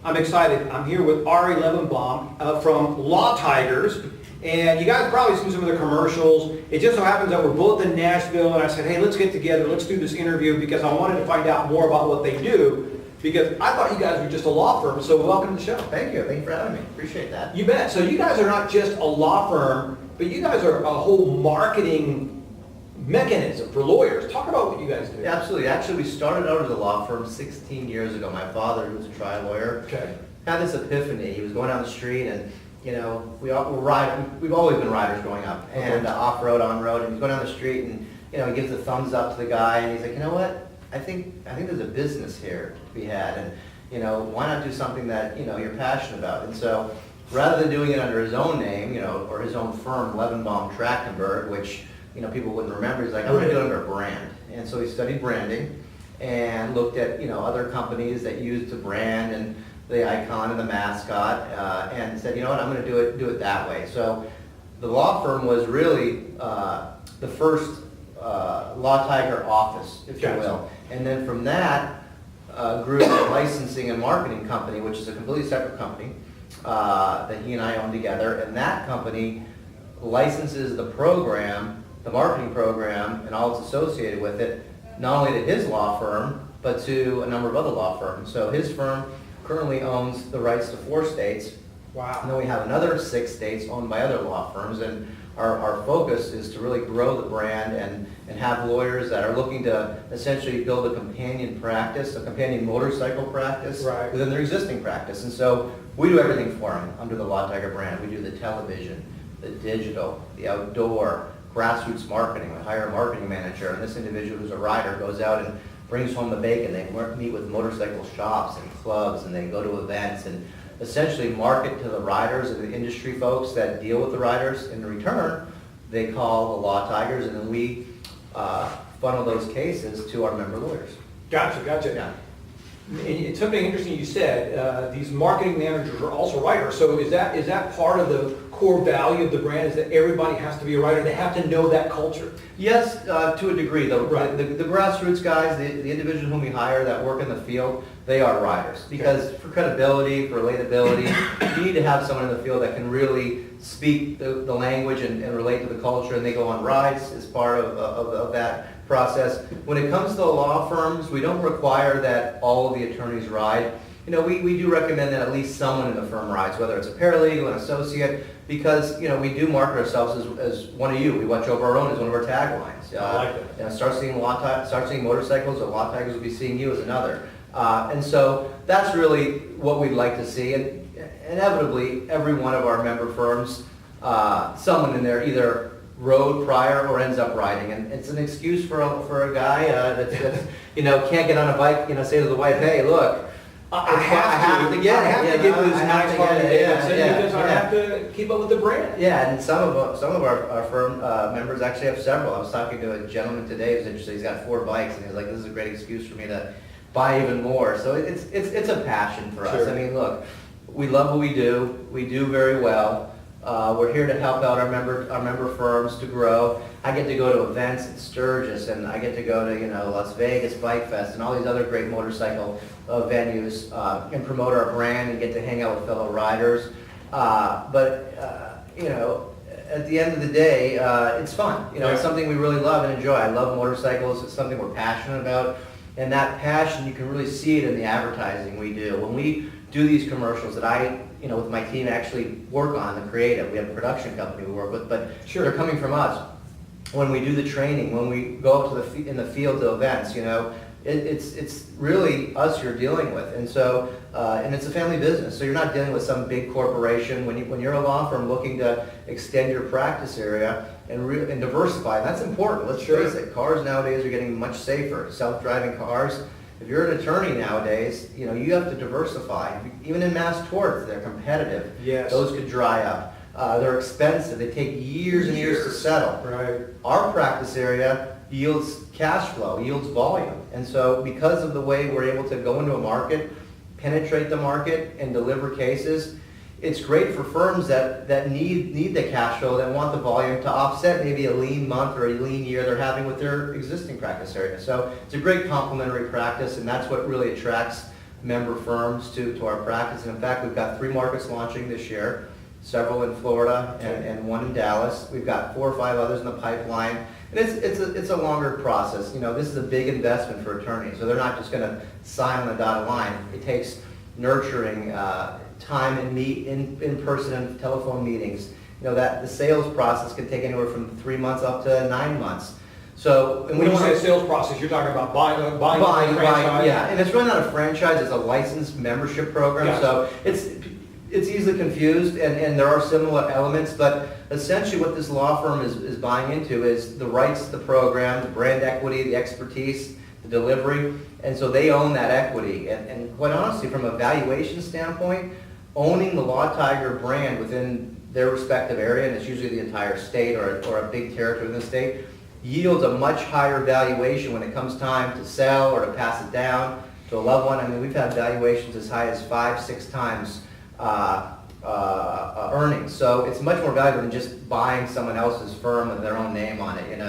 I'm excited. I'm here with Ari Levenbaum from Law Tigers. And you guys probably seen some of the commercials. It just so happens that we're both in Nashville, and I said, hey, let's get together, let's do this interview because I wanted to find out more about what they do, because I thought you guys were just a law firm. So welcome to the show. Thank you. Thank you for having me. Appreciate that. You bet. So you guys are not just a law firm, but you guys are a whole marketing mechanism for lawyers. Talk about what you guys do. Yeah, absolutely. Actually, we started out as a law firm 16 years ago. My father, who was a trial lawyer, had this epiphany. He was going down the street, and we've always been riders growing up, and off-road, on-road, and he's going down the street, and he gives a thumbs up to the guy, and he's like, you know what? I think there's a business here to be had, and why not do something that you're passionate about? And so, rather than doing it under his own name, or his own firm, Levenbaum Trachtenberg, which people wouldn't remember, he's like, I'm going to do it under a brand. And so he studied branding and looked at other companies that used the brand and the icon and the mascot, and said, you know what, I'm going to do it that way. So the law firm was really the first Law Tiger office, if you will. And then from that grew a licensing and marketing company, which is a completely separate company that he and I own together. And that company licenses the program, the marketing program, and all that's associated with it, not only to his law firm, but to a number of other law firms. So his firm currently owns the rights to 4 states. Wow. And then we have another 6 states owned by other law firms, and our focus is to really grow the brand and have lawyers that are looking to essentially build a companion practice, a companion motorcycle practice within their existing practice. And so we do everything for them under the Law Tiger brand. We do the television, the digital, the outdoor, grassroots marketing. We hire a marketing manager, and this individual who's a rider goes out and brings home the bacon. They meet with motorcycle shops and clubs, and they go to events and essentially market to the riders and the industry folks that deal with the riders. In return, they call the Law Tigers, and then we funnel those cases to our member lawyers. Gotcha. Yeah. And it's something interesting you said. These marketing managers are also writers. So is that part of the core value of the brand, is that everybody has to be a writer? They have to know that culture? Yes, to a degree. The grassroots guys, the individuals whom we hire that work in the field, they are writers. Because for credibility, for relatability, you need to have someone in the field that can really speak the language and relate to the culture, and they go on rides as part of that process. When it comes to the law firms, we don't require that all of the attorneys ride. We do recommend that at least someone in the firm rides, whether it's a paralegal, an associate, because we do market ourselves as one of you. We watch over our own as one of our taglines. I like that. Start seeing motorcycles, the Law Tigers will be seeing you as another. And so that's really what we'd like to see. And inevitably, every one of our member firms, someone in there either rode prior or ends up riding, and it's an excuse for a guy that can't get on a bike. Say to the wife, "Hey, look, I have to get this nice Harley Davidson because I have to keep up with the brand." Yeah, and some of our firm members actually have several. I was talking to a gentleman today who's interested. He's got 4 bikes, and he's like, "This is a great excuse for me to buy even more." So it's a passion for us. I mean, look, we love what we do. We do very well. We're here to help out our member firms to grow. I get to go to events at Sturgis, and I get to go to Las Vegas Bike Fest and all these other great motorcycle venues and promote our brand and get to hang out with fellow riders. But at the end of the day, it's fun. It's something we really love and enjoy. I love motorcycles. It's something we're passionate about, and that passion, you can really see it in the advertising we do. When we do these commercials that I with my team actually work on, the creative. We have a production company we work with, but they're coming from us. When we do the training, when we go out to in the field to events, it's really us you're dealing with, and so and it's a family business. So you're not dealing with some big corporation. When you're a law firm looking to extend your practice area and diversify, that's important. Let's face it. Cars nowadays are getting much safer. Self-driving cars. If you're an attorney nowadays, you have to diversify. Even in mass torts, they're competitive. Yes. Those could dry up. They're expensive. They take years and years to settle. Right. Our practice area yields cash flow, yields volume. And so because of the way we're able to go into a market, penetrate the market, and deliver cases, it's great for firms that need the cash flow, that want the volume to offset maybe a lean month or a lean year they're having with their existing practice area. So it's a great complementary practice, and that's what really attracts member firms to our practice. And in fact, we've got 3 markets launching this year, several in Florida and 1 in Dallas. We've got 4 or 5 others in the pipeline. And it's a longer process. This is a big investment for attorneys, so they're not just going to sign on the dotted line. It takes nurturing, time and meet in person and telephone meetings. That the sales process can take anywhere from 3 months up to 9 months. So, and when you say sales process, you're talking about buying a franchise? Yeah, and it's really not a franchise, it's a licensed membership program. Gotcha. So it's easily confused, and there are similar elements, but essentially what this law firm is buying into is the rights to the program, the brand equity, the expertise, the delivery, and so they own that equity. And quite honestly, from a valuation standpoint, owning the Law Tiger brand within their respective area, and it's usually the entire state or a big territory within the state, yields a much higher valuation when it comes time to sell or to pass it down to a loved one. I mean, we've had valuations as high as 5-6 times earnings. So it's much more valuable than just buying someone else's firm with their own name on it.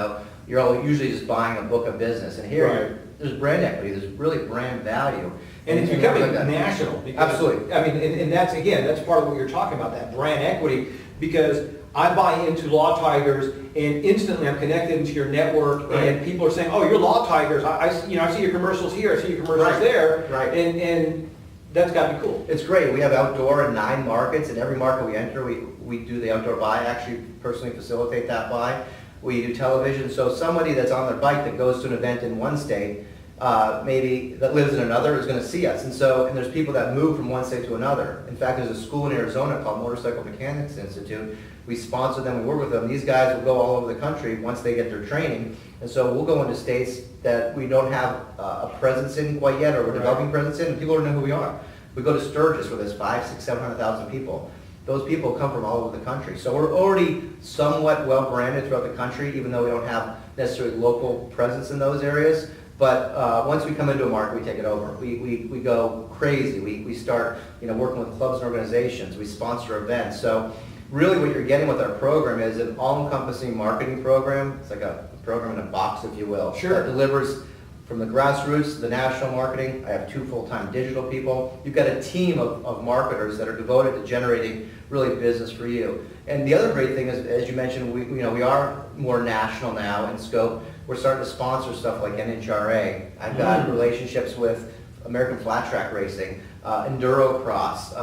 You're usually just buying a book of business, and here there's brand equity, there's really brand value. And it's becoming national. Because, absolutely. I mean, and that's, again, that's part of what you're talking about, that brand equity, because I buy into Law Tigers, and instantly I'm connected into your network, and people are saying, "Oh, you're Law Tigers. I see your commercials here. I see your commercials there." Right. And that's got to be cool. It's great. We have outdoor in 9 markets. In every market we enter, we do the outdoor buy. I actually personally facilitate that buy. We do television. So somebody that's on their bike that goes to an event in one state, maybe that lives in another, is going to see us. And there's people that move from one state to another. In fact, there's a school in Arizona called Motorcycle Mechanics Institute. We sponsor them, we work with them. These guys will go all over the country once they get their training. And so we'll go into states that we don't have a presence in quite yet, or we're developing presence in, and people don't know who we are. We go to Sturgis where there's 500,000, 600,000, 700,000 people. Those people come from all over the country. So we're already somewhat well branded throughout the country, even though we don't have necessarily local presence in those areas. But once we come into a market, we take it over. We go crazy. We start working with clubs and organizations. We sponsor events. So really what you're getting with our program is an all-encompassing marketing program. It's like a program in a box, if you will. Sure. That delivers from the grassroots to the national marketing. I have 2 full-time digital people. You've got a team of marketers that are devoted to generating really business for you. And the other great thing is, as you mentioned, we are more national now in scope. We're starting to sponsor stuff like NHRA. I've got relationships with American Flat Track Racing, Enduro Cross,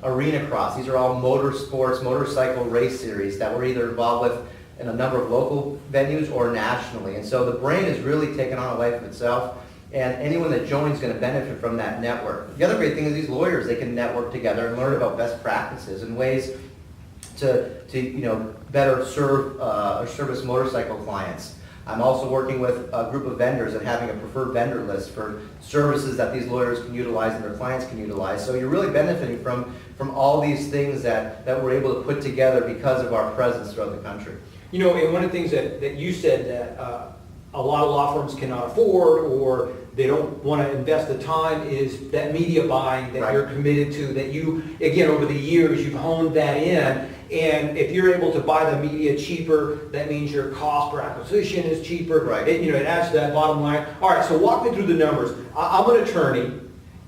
Arena Cross. These are all motorcycle race series that we're either involved with in a number of local venues or nationally. And so the brand is really taken on a life of itself, and anyone that joins is going to benefit from that network. The other great thing is these lawyers, they can network together and learn about best practices and ways to better serve or service motorcycle clients. I'm also working with a group of vendors and having a preferred vendor list for services that these lawyers can utilize and their clients can utilize. So you're really benefiting from all these things that we're able to put together because of our presence throughout the country. And one of the things that you said that a lot of law firms cannot afford, or they don't want to invest the time, is that media buying that you're committed to, that you, again, over the years, you've honed that in. And if you're able to buy the media cheaper, that means your cost per acquisition is cheaper. Right. It adds to that bottom line. All right, so walk me through the numbers. I'm an attorney,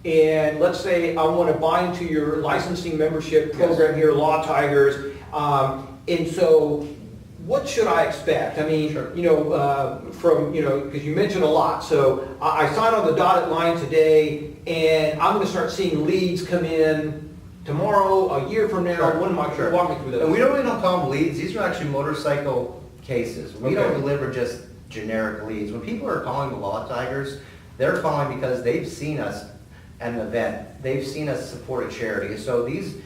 and let's say I want to buy into your licensing membership program here, Law Tigers. And so what should I expect? I mean, because you mentioned a lot. So I sign on the dotted line today, and I'm going to start seeing leads come in tomorrow, a year from now. When am I? Walk me through those. And we don't call them leads. These are actually motorcycle cases. We don't deliver just generic leads. When people are calling the Law Tigers, they're calling because they've seen us at an event. They've seen us support a charity. So these,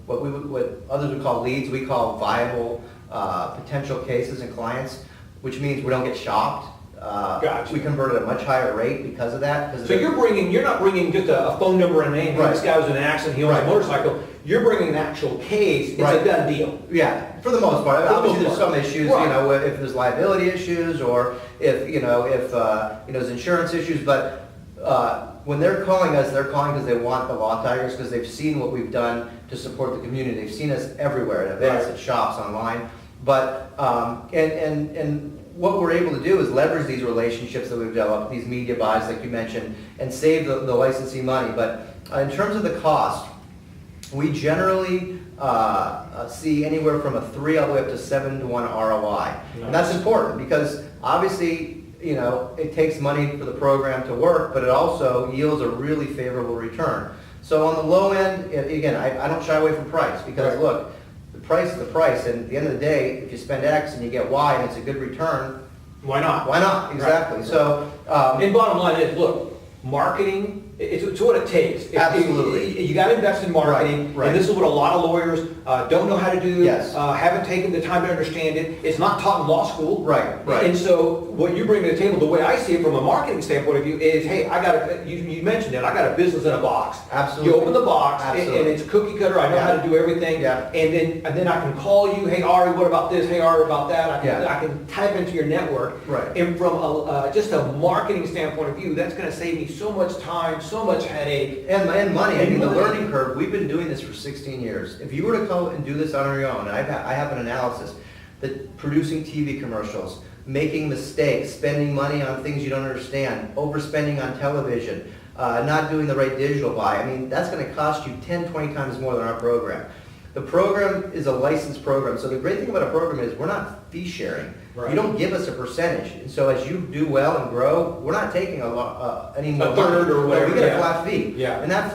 what others would call leads, we call viable potential cases and clients, which means we don't get shopped. Gotcha. We convert at a much higher rate because of that. So you're not bringing just a phone number and a name. This guy was in an accident, he owns a motorcycle. You're bringing an actual case. It's a done deal. Yeah, for the most part. Obviously, there's some issues. If there's liability issues, or if there's insurance issues. But when they're calling us, they're calling because they want the Law Tigers, because they've seen what we've done to support the community. They've seen us everywhere at events, at shops, online. But and what we're able to do is leverage these relationships that we've developed, these media buys like you mentioned, and save the licensing money. But in terms of the cost, we generally see anywhere from a 3 all the way up to 7 to 1 ROI. Nice. And that's important because obviously, you know, it takes money for the program to work, but it also yields a really favorable return. So on the low end, again, I don't shy away from price because Right. look, the price is the price, and at the end of the day, if you spend X and you get Y and it's a good return, Why not? why not? Exactly. Right. So, And bottom line is, look, marketing, it's what it takes. Absolutely. You got to invest in marketing, Right. and this is what a lot of lawyers don't know how to do. Yes. Haven't taken the time to understand it. It's not taught in law school. Right, right. And so what you bring to the table, the way I see it from a marketing standpoint of view, is, hey, you mentioned it, I got a business in a box. Absolutely. You open the box, and Absolutely. it's cookie cutter. I know how to do everything. Yeah. And then I can call you, hey Ari, what about this? Hey Ari, about that? Yeah. I can type into your network. Right. And from just a marketing standpoint of view, that's going to save me so much time, so much headache. And money. I And mean, the money. learning curve, we've been doing this for 16 years. If you were to come and do this on your own, and I have an analysis that producing TV commercials, making mistakes, spending money on things you don't understand, overspending on television, not doing the right digital buy, I mean, that's going to cost you 10, 20 times more than our program. The program is a licensed program, so the great thing about a program is we're not fee sharing. Right. You don't give us a percentage, and so as you do well and grow, we're not taking any more A third money. or whatever, We get yeah. a flat fee. Yeah. And that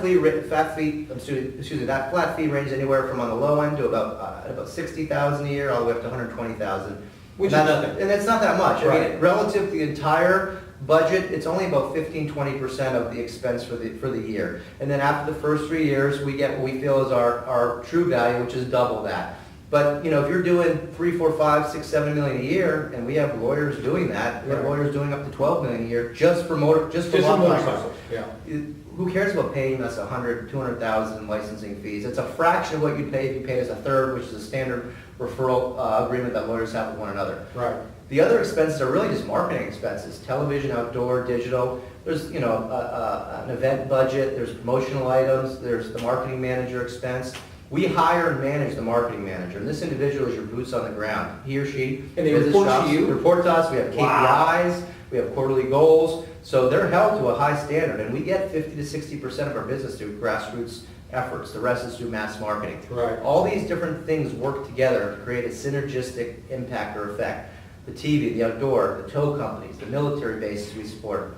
flat fee ranges anywhere from on the low end to about 60,000 a year, all the way up to 120,000. Which And is that's- nothing. And it's not that much. I Right. mean, relative to the entire budget, it's only about 15–20% of the expense for the year. And then after the first 3 years, we get what we feel is our true value, which is double that. But, you know, if you're doing 3, 4, 5, 6, 7 million a year, and we have lawyers doing that, we have Right. lawyers doing up to 12 million a year just for Just law on practice. motorcycles, yeah. Who cares about paying us 100, 200,000 in licensing fees? It's a fraction of what you'd pay if you paid us a third, which is a standard referral agreement that lawyers have with one another. Right. The other expenses are really just marketing expenses, television, outdoor, digital. There's, you know, an event budget, there's promotional items, there's the marketing manager expense. We hire and manage the marketing manager, and this individual is your boots on the ground. He or she And they visits report to shops, you? report to us, we have KPIs, we have quarterly goals, so they're held to a high standard, and we get 50–60% of our business through grassroots efforts. The rest is through mass marketing. Right. All these different things work together to create a synergistic impact or effect. The TV, the outdoor, the tow companies, the military bases we support,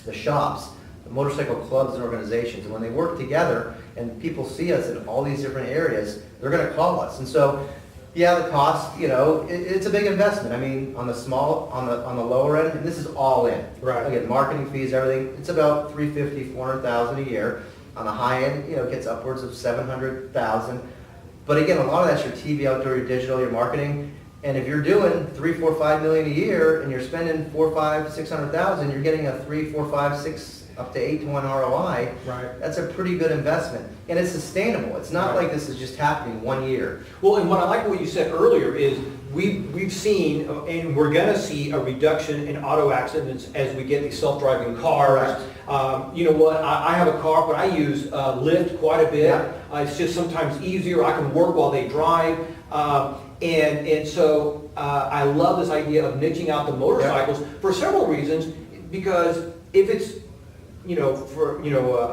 the shops, the motorcycle clubs and organizations. And when they work together and people see us in all these different areas, they're going to call us. And so, yeah, the cost, you know, it's a big investment. I mean, on the lower end, and this is all in. Right. Again, marketing fees, everything, it's about 350, 400,000 a year. On the high end, you know, it gets upwards of 700,000. But again, a lot of that's your TV, outdoor, your digital, your marketing. And if you're doing 3, 4, 5 million a year and you're spending 4, 5, 600,000, you're getting a 3, 4, 5, 6, up to 8 to 1 ROI. Right. That's a pretty good investment, and it's sustainable. It's not Right. like this is just happening 1 year. Well, and what I like what you said earlier is we've seen, and we're going to see a reduction in auto accidents as we get these self-driving cars. You know what? I have a car, but I use Lyft quite a bit. Yeah. It's just sometimes easier. I can work while they drive. And so I love this idea of niching out the motorcycles for several reasons. Because if it's, you know,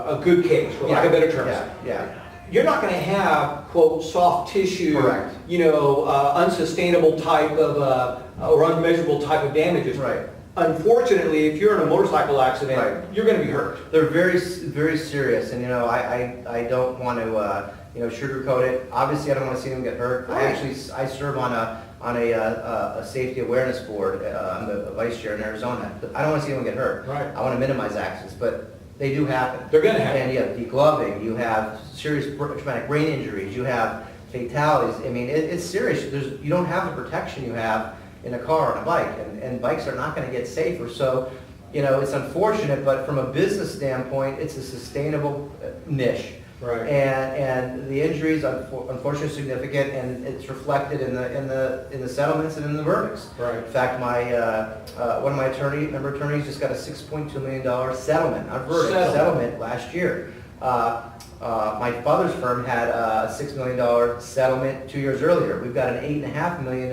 a good case, for lack of better terms, Yeah. you're not going to have, quote, soft tissue, Correct. you know, unsustainable type of, or unmeasurable type of damages. Right. Unfortunately, if you're in a motorcycle accident, Right. you're going to be hurt. They're very, very serious, and you know, I don't want to, you know, sugarcoat it. Obviously, I don't want to see them get hurt. Right. I serve on a safety awareness board. I'm the vice chair in Arizona. I don't want to see them get hurt. Right. I want to minimize accidents, but they do happen. They're going to happen. And you have degloving, you have serious traumatic brain injuries, you have fatalities. I mean, it's serious. You don't have the protection you have in a car and a bike, and bikes are not going to get safer. So, you know, it's unfortunate, but from a business standpoint, it's a sustainable niche. Right. And the injuries, unfortunately, are significant, and it's reflected in the settlements and in the verdicts. Right. In fact, one of my member attorneys just got a $6.2 million settlement, not verdict, settlement last year. My father's firm had a $6 million settlement 2 years earlier. We've got an $8.5 million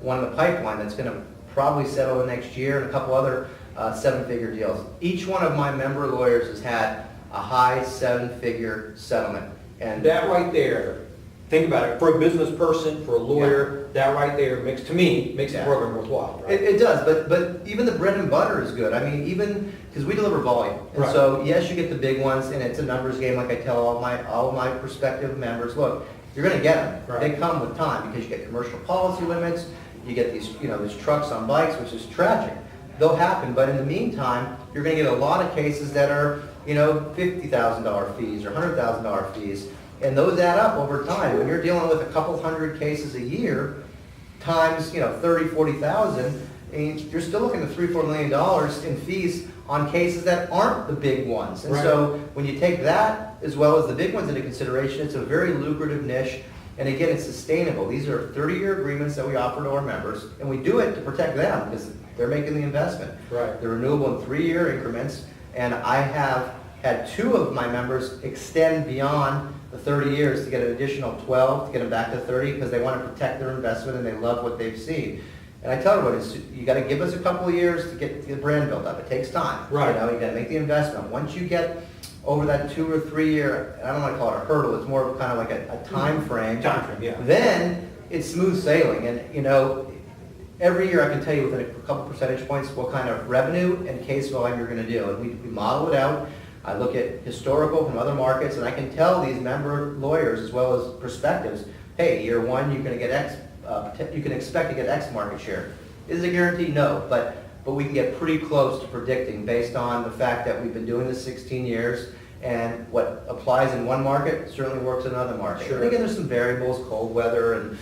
one in the pipeline that's going to probably settle the next year, and a couple other seven-figure deals. Each one of my member lawyers has had a high seven-figure settlement. And That right there, think about it, for a business person, for a lawyer, that right there makes the program worthwhile. Right? It does, but even the bread and butter is good. I mean, even, because we deliver volume. And Right. so, yes, you get the big ones, and it's a numbers game, like I tell all of my prospective members, look, you're gonna get them. Right. They come with time, because you get commercial policy limits, you get these, these trucks on bikes, which is tragic. They'll happen, but in the meantime, you're gonna get a lot of cases that are, $50,000 fees or $100,000 fees. And those add up over time. When you're dealing with a couple hundred cases a year, times, 30, 40,000, and you're still looking at $3-4 million in fees on cases that aren't the big ones. And Right. so when you take that as well as the big ones into consideration, it's a very lucrative niche. And again, it's sustainable. These are 30-year agreements that we offer to our members, and we do it to protect them because they're making the investment. Right. They're renewable in 3-year increments, and I have had 2 of my members extend beyond the 30 years to get an additional 12, to get them back to 30, because they want to protect their investment and they love what they've seen. And I tell everybody, you got to give us a couple of years to get the brand built up. It takes time. Right. You got to make the investment. Once you get over that 2 or 3 year, I don't want to call it a hurdle, it's more of kind of like a time frame. Time frame, yeah. Then it's smooth sailing. And, every year I can tell you within a couple percentage points what kind of revenue and case volume you're going to do. And we model it out. I look at historical from other markets, and I can tell these member lawyers as well as prospectives, hey, year 1 you're going to get X, you can expect to get X market share. Is it a guarantee? No, but we can get pretty close to predicting based on the fact that we've been doing this 16 years, and what applies in one market certainly works in another market. Sure. And again, there's some variables, cold weather and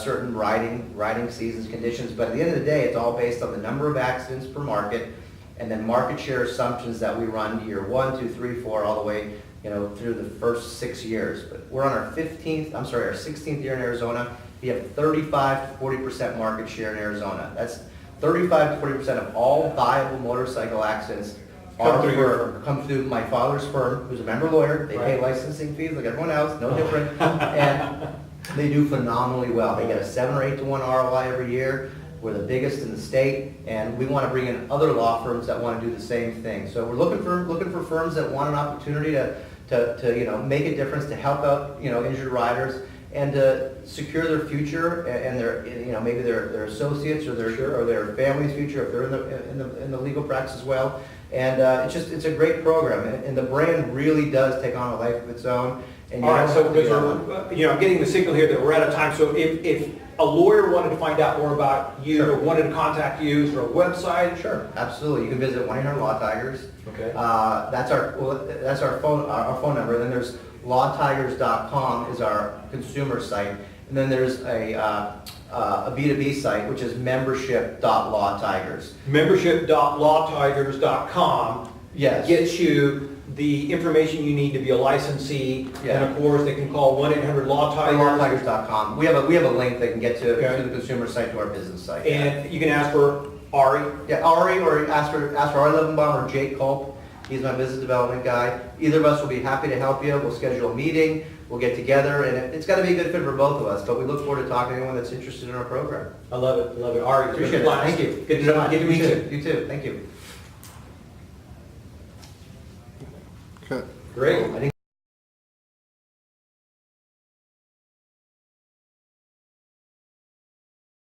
certain riding seasons, conditions, but at the end of the day, it's all based on the number of accidents per market, and then market share assumptions that we run year 1, 2, 3, 4, all the way, through the first 6 years. But we're on our 16th year in Arizona. We have 35 to 40% market share in Arizona. That's 35 to 40% of all viable motorcycle accidents come through my father's firm, who's a member lawyer. They pay Right. licensing fees like everyone else, no different. And they do phenomenally well. They get a 7 or 8 to 1 ROI every year. We're the biggest in the state, and we want to bring in other law firms that want to do the same thing. So we're looking for firms that want an opportunity to make a difference, to help out injured riders, and to secure their future and their maybe their associates or their family's future if they're in the legal practice as well. And it's a great program, and the brand really does take on a life of its own. And All right, so I'm getting the signal here that we're out of time. So if a lawyer wanted to find out more about you, Sure. or wanted to contact you, is there a website? Sure, absolutely. You can visit 1-800-LAW-TIGERS. Okay. That's our phone number. Then there's lawtigers.com is our consumer site, and then there's a B2B site, which is membership.lawtigers. Membership.lawtigers.com Yes. gets you the information you need to be a licensee, Yeah. and of course, they can call 1-800-LAW-TIGERS. Lawtigers.com. We have a link that can get to Okay. the consumer site to our business site. And you can ask for Ari. Yeah, Ari, or ask for Ari Levenbaum or Jake Culp. He's my business development guy. Either of us will be happy to help you. We'll schedule a meeting. We'll get together, and it's got to be a good fit for both of us. But we look forward to talking to anyone that's interested in our program. I love it, love it. Ari, it's been a Appreciate it. blast. Thank you. Good to meet you. You too. Thank you. Okay. Great. I think